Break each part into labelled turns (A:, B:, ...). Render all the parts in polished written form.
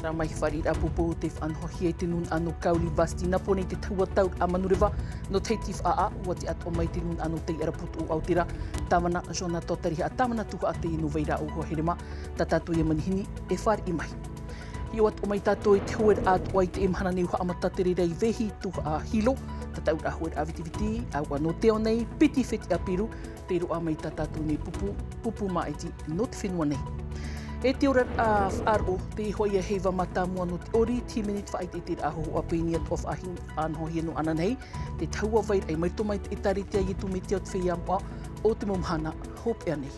A: Tra mai whari a pupu te whanhohi e te nun anu kauli vasti na pone te tauatau a manurewa no te tif a ua te ato mai te nun anu te araputu o Aotira. Tamana Jona Totariha a tamana tuha a te inu veira o Hoherema. Ta tātou e manihini e whari i mai. Io at o mai tātou e te hoer atu ai te emhana neu haamatatere rei vehi tuha a hilo. Ta tau a hoer a vitiviti a ua no teo nei piti wheti a piru. Te ro a mai ta tātou nei pupu maiti no te whenua nei. E te ora a whaaro te hoi a heiva mata mua no te ori, 10 minutes whaite te aho a pēnia tof ahin anhohi no ananei. Te taua vair ai maito mai te taritea i tu me te at whiampa o te momhana hope ea nei.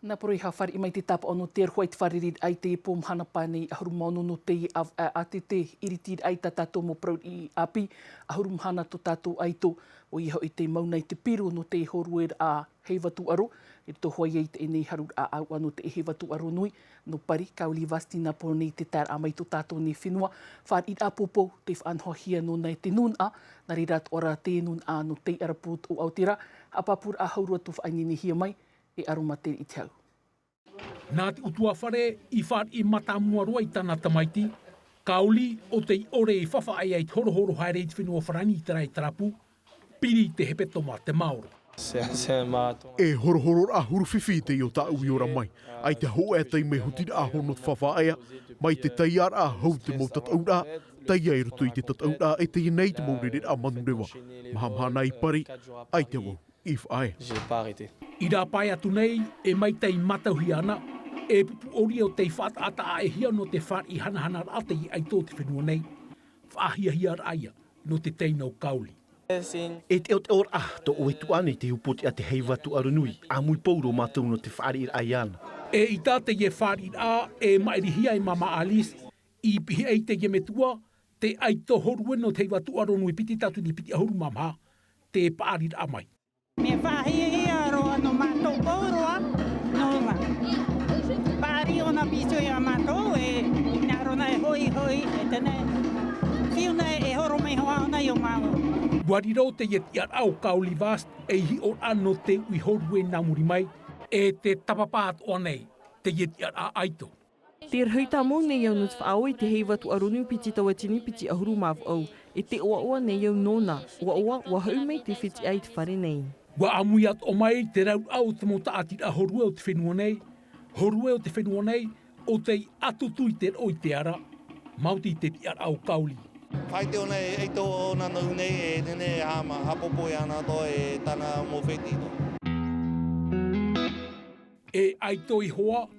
A: Nā poroi hawhari i mai te tapa ono te arhoi te wharerid ai te pōm hana pānei ahurumono no te atete iritir ai ta tātou mo prau i api ahurum hana to tātou aito o iho i te maunai te piru no te horuer a heiwatu aro i to hoi ei te enei harur a au ano te heiwatu aro nui no pari kauli vasti nā poroi te tār a mai to tātou ni whenua whar i apopo te whanhohia no nei te nun a na rirat ora te nun a no te araput o Aotira apapur a haurua tu whaini ni hia mai e aromate i te au.
B: Nā te utua whare i whar i matamua roa i tana tamaiti, kauli o te ore i whawha ai te horohoro haere i te whenua wharani i tarai tarapu, piri te hepetoma te Māori.
C: E horohoro a huruwhiwhi te i o ta ui ora mai, ai te hoa e tei me hutin a hono te whawhaea, mai te teiar a hou te mo tataura, teia i roto i te tataura e te inei te maurerer a manurewa. Mahamhana i pari, ai te wau. If I.
B: I rā pai atu nei, e mai tei matauhi ana, e pupu ori o te whaata ata a e hia no te whar i hanahana ate i aito te whenua nei, whaahia raia no te teinau kauli.
D: E te or to o etu ane te upoti a te heiwatu arunui, a mui pauro mātou no te whaari ai ana.
B: E i tāte e whaari a e mairihia i mama Alice, i pihi ei te metua, te aito horue no te heiwatu arunui piti tatu ni piti ahuru mamha, te paari a mai.
E: Me whahia roa no mātou pōroa, no ma. Pāri o na piso i a mātou e nā rona e hoi e tene. Kiuna e horo mei hoa ona i o māo.
B: Wariro te ieti ar au kauli vast e hi o ano te ui horue nā muri mai e te tapapaat o nei te ieti ar a aito.
F: Te rhuita mō nei au nut whaau i te heiwatu arunu piti tawatini piti ahuru mav au. E te oa nei au nona, oa hau mei te whiti ai te whare nei.
B: Wa amui at o mai te rau au te mo taati a horue o te whenua nei. Horue o te whenua nei o te atutui te oi te ara. Mauti te ti ar au kauli.
G: Whai te ona e eito o na nau nei e nene hama hapopo i ana to e tana mo wheti to.
B: E aito i hoa,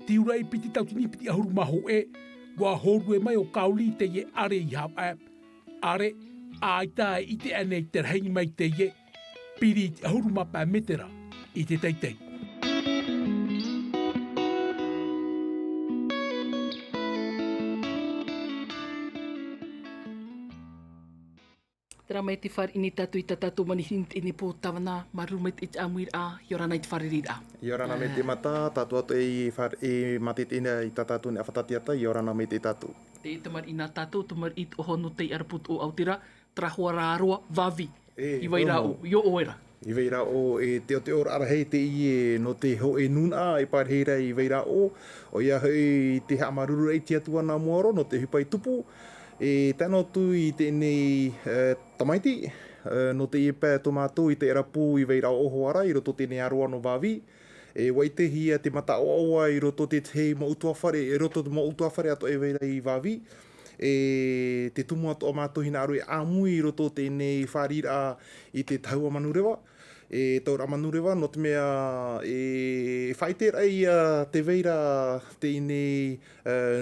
B: ti urei piti tautini piti ahuru maho e, wa horue mai o kauli te ye are i hapa. Are, aita e ite anei te rhengi mai te ye, piri te ahuru mapa metera i te teitei.
A: Tera mai te whare ini tātou i ta tātou manihin te ine pō tawana marumait i te amuir a Yorana i te wharerir a.
H: Yorana me te mata, tātou atu e matit ina i ta tātou ne awhatatiata, Yorana me te tātou.
A: Te tamar i nā tātou, tamar i te ohono te araput o Aotira, trahua rāroa, wavi, i waira o, i o oera.
H: I veira o e te o te ora arahei te i e no te ho e nuna e parheira i veira o ia hei te haamaruru ei te atua nā moaro no te hupai tupu e tano tu i te nei tamaiti no te iepē tō mātou i te erapu i veira o ohoara i roto te ne aroa no vāvi e waitehi a te mata oaoa i roto te hei mo utua whare e roto mo utua whare ato e veira i vāvi e te tumu ato o mātou hina aru e āmui i roto tēnei wharira i te taua manurewa. E taura manurewa, no te mea e whaiter ai te veira tēnei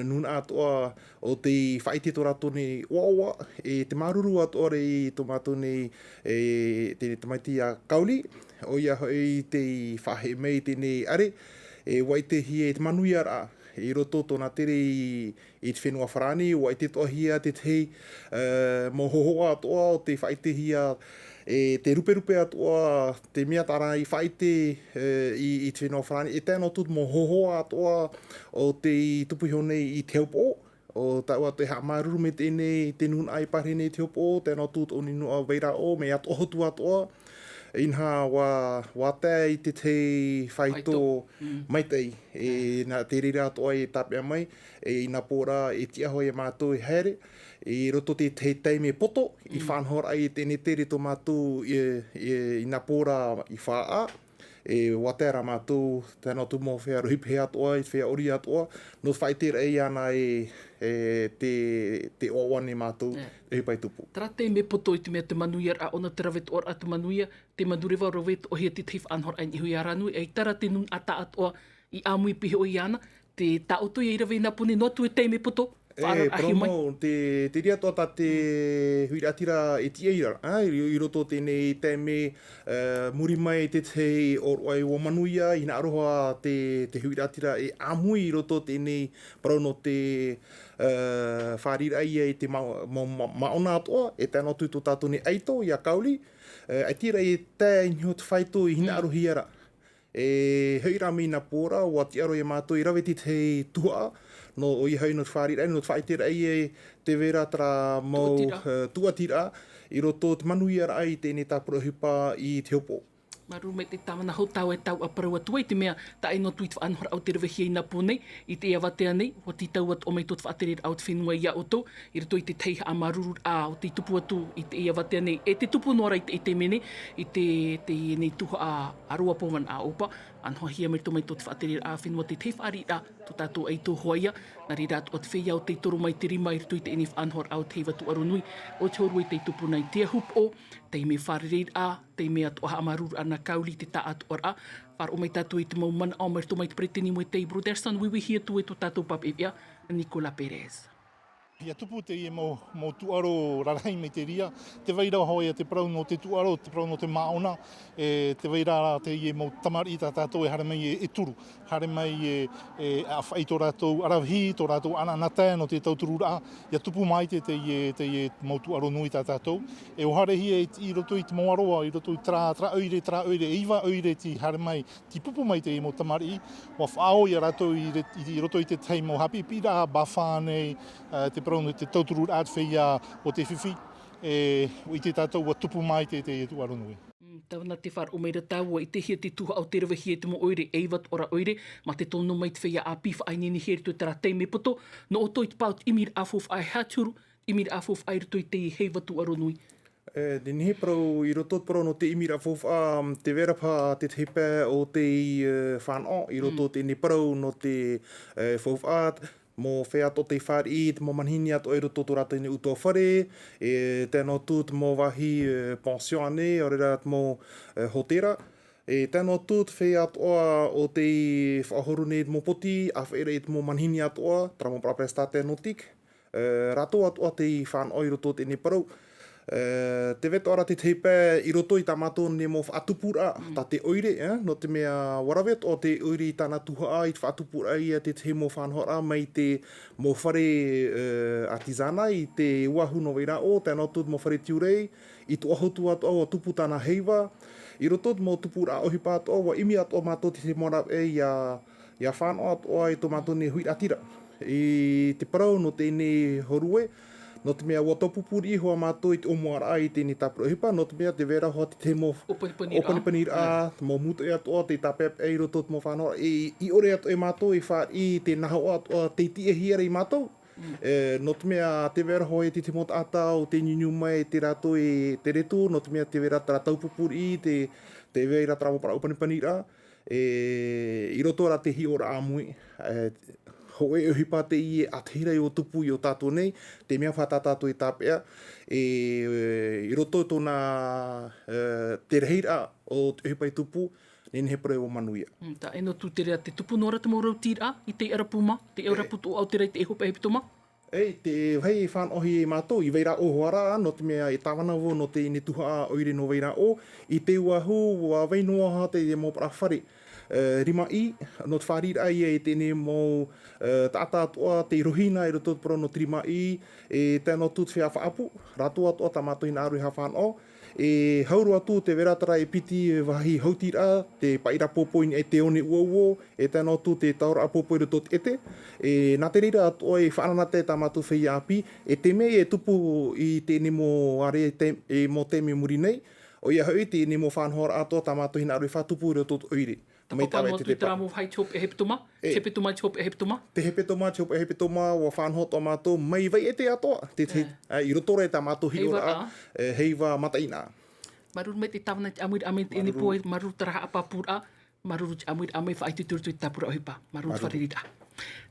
H: nuna atoa o te whaite tō rato nei oaoa e te maruru atoa rei tō mātou nei te tamaiti a kauli o ia hoi te whahe mei tēnei are e waitehi e te manui ara i roto tōna tere i te whenua wharani, o ai te toa hia te tei mo hohoa atoa o te whaitehi a te ruperupe atoa, te mea tara i whaite i te whenua wharani, e tēnā tūt mo hohoa atoa o te tupuhio nei i te haupo, o taua te haa maruru me tēnei te nuna ai pare nei te haupo, tēnā tūt o ninu a veira o, me atoa hotu atoa, inha wa te i te whaito maitei. Nā te rira atoa e tapea mai, ina pōra e tia hoi e mātou i haere, i roto te teime poto, i whanhora ai tēne tere tō mātou ina pōra i whaa, watera mātou, tēnā tu mō whea ruhipe atoa, i whea ori atoa, no whaitera e ana te oawane mātou e pai tupu.
A: Tara te me poto i te mea te manuia a ona te rawet oar a te manuia, te manurewa rawet o hea te teif anhor ain i hui aranui, e tara te nun ata atoa i amui pihe o i ana, te taoto i rawe nā pune no tu e te me poto,
H: promo, te ria toa ta te huiratira e tieira, i roto tēnei te me muri mai te orai o manuia, i nā aroha te huiratira e amui i roto tēnei parauno te wharira ia i te maona atoa, e tēnā tū tātou ne aito i a kauli, e tira i te inho te whaito i hina arohi ara. E heira mi na pōra, o ati aro e mātou i raweti te tua, no o i hau no te wharira, no te whaitera ai te vera tara mau tuatira, i roto te manuia ai tēnei tāpura hipa i te hopo.
A: Maru me te tāwana hau tau e tau a parau atua i te mea ta ino tui te whaanhora au te rewehia i nā pōnei, i te ea watea nei, o ti tau at o mei tot whaatere au te whenua i a oto, i roto i te teiha a maruru a o te tupu atu i te ea watea nei, e te tupu noara i te mene, i te nei tuha a rua pōman a opa, anhoa hia mei to mei tot whaatere a whenua te tei whaari a, to tātou ei tō hoia, nā re rātu o te whia o te toro mai te rima i roto i te eni whaanhora au te watu arunui, o te horui te tupu nei te hup o, te me wharereid a, te me atoa amaruru ana kauli te ta atu a, whar o mai tātou i te maumana, au mai to mai te preteni mo e te Broderson, wiwi hia tu e to tātou papepia, Nicola Perez.
I: Ia tupu te ie mo tuaro rarai me te ria, te veira hoi te parau no te tuaro, te parau no te maona, te veira te ie mo tamari i tā tātou e hare mai e turu, hare mai e a whai tō rātou arawhi, tō rātou ananata no te tauturu rā, ia tupu mai te ie mo tuaro nui tā tātou, e o hare hi i roto i te moaroa, i roto i tra oire, iwa oire ti hare mai, ti pupu mai te ie mo tamari, wa whao i rātou i roto i te teimo hapi pira, bawhānei, te parau te tauturu rāt whia o te whiwhi, i te tātou wa tupu mai te tuaro nui.
A: Tawana te whar o meira tāua i te hia te tuha au te rewa hia te mo oire, eivat ora oire, ma te tono mai te whia a piwha ai nini heri tui tara teime poto, no o toi te paut imir afof ai haturu, imir afof ai roto i te heivatu aronui.
H: Te nihe parau i roto parau no te imir afof te vera pa te tepe o te whanau, i roto te ni parau no te fof art, mo whea to te whari, te mo manhini ato e roto tō rata ni utoa whare, tēnā tū te mo wahi pension ane, o rera te mo hotera. Tēnā tū te whea atoa o te whahoru ne te mo poti, a whaere te mo manhini atoa, tara mo praprestate notik. Rato atoa te whanau i roto te ni parau. Te veto ara te teipe i roto i tā mātou ne mo whaatupura, tā te oire, no te mea warawet o te oire i tāna tuha i te whaatupura i te te mo whanhora mai te mo whare artisana i te uahu no weira o, tēnā tū mo whare tiurei, i tu ahotu atoa o tupu tāna heiva, i roto mo tupura ohipa atoa, wa imi atoa mātou te mora ia whanau atoa i tō mātou ne hui atira. I te parau no te ne horue, no te mea watopupuri hoa mātou i te omoara i tēnei tāpura hipa, no te mea te vera hoa te mo opanipani rā, mo muto e atoa, te tāpep e roto te mo whanau, i ore atoa e mātou i whār i te naha o atoa, te tie hiera i mātou. No te mea te vera hoa te mota ata o te nyunyu mai te rato e te retu, no te mea te vera tara taupupuri i te vera tara mo para opanipani rā, i roto ra te hi ora amui, ho e hipa te i atehira i o tupu i o tātou nei, te mea whata tātou i tāpea, i roto tōna te reheira o te hipa i tupu, nene he pare o manuia.
A: Tā eno tū te rea te tupu nora te maurau tira i te arapuma, te araputu o Aotearoa te ehopa hepitoma?
H: Te whai whanohi e mātou, i veira o hoara, no te mea e tāwanawo no te ine tuha oire no veira o, i te uahu, wa wainoa te mo parawhare. Rima i, no te wharira ai e tēne mō tātā atoa te rohina e roto poro no te rima i, tēnā tū te whea whaapu, rato atoa tā mātou i nā aru ha whanau, hauru atu te veratara e piti wahi hautira, te paira pōpoini e te one uauo, tēnā tū te taura pōpoi roto te ete, nā te reira atoa e whananate tā mātou whea api, te mei e tupu i tēne mō are mō tēme muri nei, O ia hui te ni mo whanhora ato tamato hina arui whatupu reo tōtu oire.
A: Tako pano tu tera mo hai chop e heptoma, heptoma chop e heptoma.
H: Te hepetoma, chop e hepetoma, wa whanho to mato, mai vai e te atoa. I roto re tamato hilora, heiva mataina.
A: Maruru me te tawna te amui ame te nipoe, maruru taraha apapura, maruru te amui ame wha aitu turu tui tapura ohipa, maruru wharirita.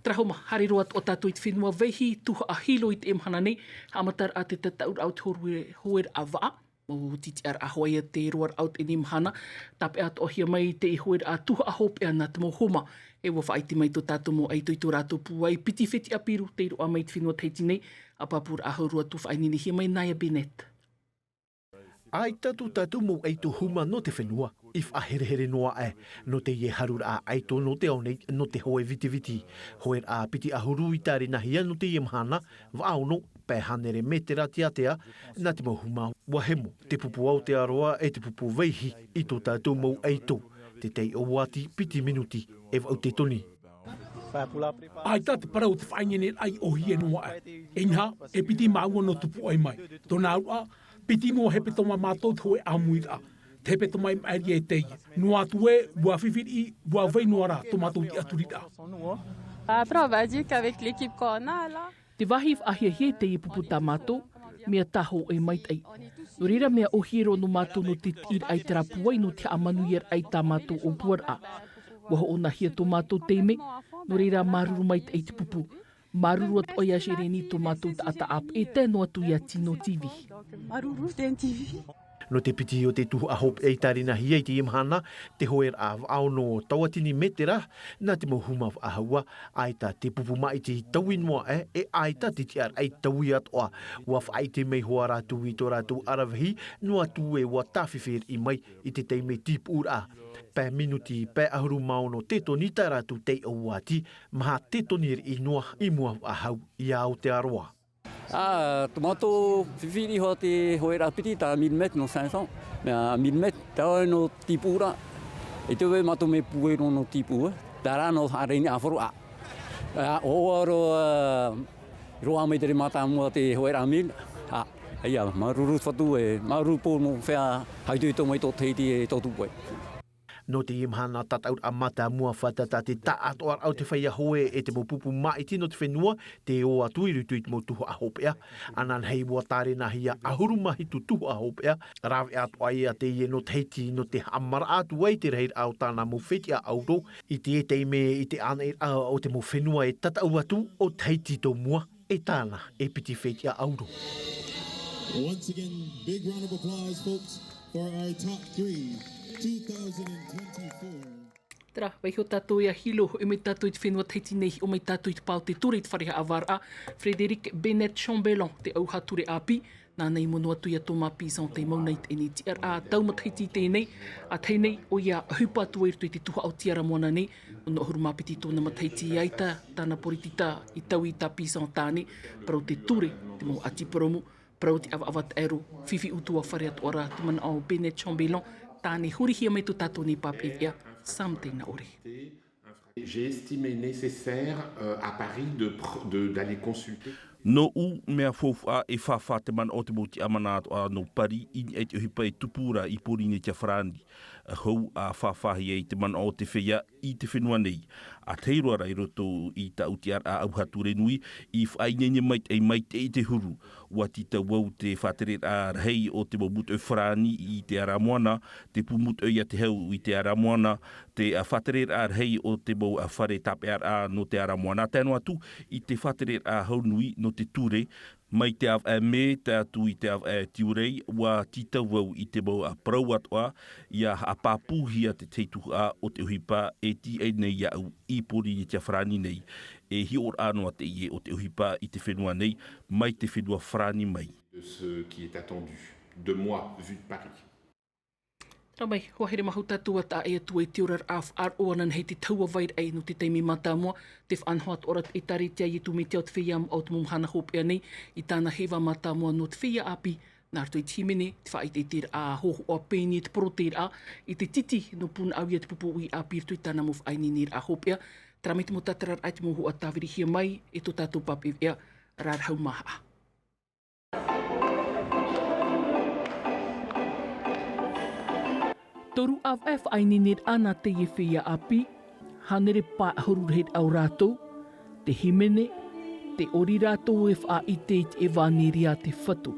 A: Trahoma, hari roa o tātou i te whenua vehi, tuha a hilo i te emhana nei, amatar a te tataur au te hoer a waa, mo titi ar a hoia te roar out in imhana, tape at ohia mai te i hoer a tuha a hope ana te mo homa, e wa whaiti mai to tātou mo ai tui tō rātou puai, piti wheti apiru, te roa mai te whenua teiti nei, a papura a haurua tu whainini hi mai Naya Bennett.
D: Ai tatu mo ai tu huma no te whenua, if a here noa no te ye harura a aito no te aunei, no te hoe viti. Hoer a piti a huru i tari nahia no te iemhana, waono, pe hanere me te ratiatea, na te mo huma wahemo, te pupu au te aroa e te pupu veihi, i tō tatu mo aito, te tei o wati piti minuti, e wau te toni.
B: Ai tā te parau te whaingene ai o hie noa Enha, e piti maua no tupu ai mai. Tōna aua, piti mo hepe toma mātou tō e amuira. Te hepe toma i maeri e tei. Noa tue, bua whiwhiri, bua vei noara tō mātou ti aturita.
J: Après, on va dire qu'avec l'équipe qu'on a là...
A: Te wahi ahia hie te i pupu tā mātou, mea taho e maitai. No rira mea o hiro no mātou no te tir ai te rapuai no te amanuier ai tā mātou o puara. Waho o na hia tō mātou teime, no rira maruru mai te te pupu. Maruru at oia jereni tō mātou ta ata ap e tēno atu ia Tino TV.
J: Maruru ten TV.
D: No te piti o te tuhu a hope e tarina hiei te imhana, te hoer a au no tawatini metera, na te mo huma a haua, aita te pupu mai te tauin moa e aita te te ar ai taui atoa, wa whai te mei hoa rātu i tō rātu arawahi, no atu e wa tawhiwher i mai i te teime tip ura. Pē minuti, pē ahuru maono te toni tā rātu te auati, maha te toni i noa i mua a hau i au te aroa.
K: Tomato whiwhiri ho te hoera piti tā 1000 mètres no 500. Mea 1000 mètres tau no tipura. E te we mato me puero no tipu. Tara no hareini a whoru a. O aro roa mai tere mata mua te hoera 1000. Ia, maruru whatu e maruru pō mo whea haitui tō mai tō teiti e tō tupoe.
D: No te imhana tataut a mata mua whatata te taatoar au te whaia hoe e te mopupu mai tino te whenua te o atu i rutuit mo tuhu a hopea. Anan hei mua tāre nahia ahuru mahi tu tuhu a hopea. Rawe atu ai a te ie no te heiti no te hamara atu ai te reir au tāna mo wheti a auro. I te e teime i te ana o te mo whenua e tatau atu o te heiti tō mua e tāna e piti wheti a auro.
L: Once again, big round of applause, folks, for our top 3. 2024.
A: Tara, wai ho tātou ia hilo o mai tātou i te whenua teiti nei o mai tātou i te pao te ture i te whareha awara Frédéric Bennett Chambellan te au hature api nā nei mono atu ia tō mapison te mauna i te eni tiar a taumateiti tēnei a tēnei o ia hupa atu e rutu i te tuha au tiara moana nei o no huru mapiti tōna mateiti i aita tāna poritita i tau i tā pison tāne parau te ture te mo ati paromu parau te awa te ero whiwhi utua whare atu ora te mana au Bennett Chambellan tāne hurihia mai tu tātou ni papevia, samte na ore.
M: J'ai estimé nécessaire à Paris d'aller consulter.
N: No mea fofa e whawha te mana o te moti amana ato no pari i e te hipa e tupura i porine te wharani. Hou a whawhahi e te mana o te whea i te whenua nei. A teirua rai roto i ta utiar a auhature nui i whainene mai te i te huru. Ua tita wau te whatere a rei o te mumut o wharani i te aramoana, te pumut o ia te heu i te aramoana, te whatere a rei o te mau a whare tape a no te aramoana. Tēnua tu i te whatere a hau nui no te ture, mai te av me te atu i te av tiurei, wa tita wau i te mau a prau atoa, ia a papuhia te teitu a o te uhipa e ti e nei au i pori i te wharani nei. E hi or anoa te ie o te uhipa i te whenua nei, mai te whenua wharani mai.
M: De ce qui est attendu de moi vu de Paris.
A: Ramai, hoa here mahu tātua tā e atu e te orar af ar oanan hei te taua vair ei no te teimi mātāmua, te whanhoat orat e tari tia i tu me te au te whiam au te mumhana hopea nei, i tāna hewa mātāmua no te whia api, nā rto i timene, te whai te tira a hoho o pēni te porotera a, i te titi no puna au ia te pupu i api rto i tāna muf aini nir a hopea, tramai te mo tatarar ai te mohu a tāwiri hia mai, e to tātou papi ea, rar hau maha. Toru av F ainenir ana te ye whia api, hanere pā horurehet au rātou, te himene, te ori rātou e wha i te e wāneria te whatu.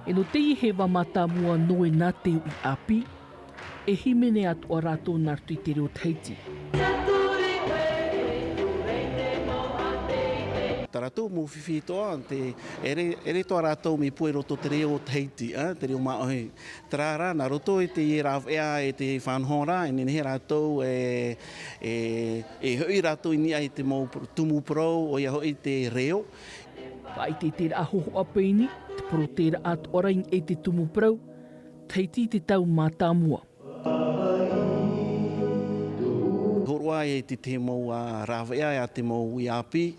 A: E no te i he wamata mua noe nā te i api, e himene atu a rātou nartu i te reo teiti.
O: Taratou mō whiwhi toa, ere toa rātou me pue roto te reo teiti, te reo maohi. Tarara, nā roto e te rawea e te whanhora, e nene he rātou e hui rātou ini ai te mō tumu prou, o ia hoi te reo.
A: Ka i te tera ahoho apeini, te pro tera atu orain e te tumu prou, teiti te tau mātāmua.
O: Horoa e te mau rawea e te mau i api,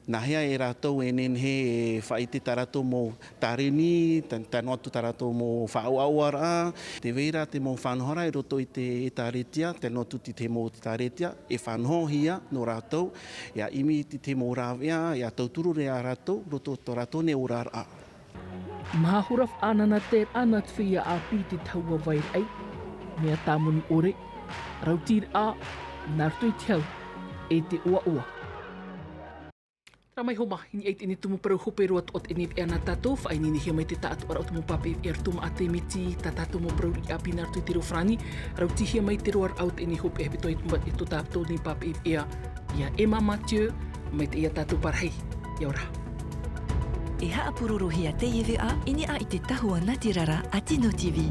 O: nahea e rātou e nenhe e whaite taratou mō tarini, tano atu taratou mō whaauauara. Te veira te mō whanhora e roto i te tāretia, tano atu te mō tāretia, e whanho hia no rātou, ia imi te mō rawea, ia tauturu rea rātou, roto to rātou ne orara.
A: Mahahuraf anana te ana te whia api te taua vai ai, mea tāmoni ore, rautir a nartoi te hau e te ua ua. Ramai homa, ini eit ini tumu parau hope roat ot ini e ana tātou, wha ini hia mai te tātu ara o tumu pape e artuma a te miti, tā tātou mo parau i api nartoi te reo frani, rauti hia mai te roar out ini hope e hepe toi tumbat e to tātou ni pape e ia Emma Mathieu, mai te ia tātou parhei, ia ora.
P: E haapururu hia te iwi a, ini a i te tahua Natirara a Tino TV.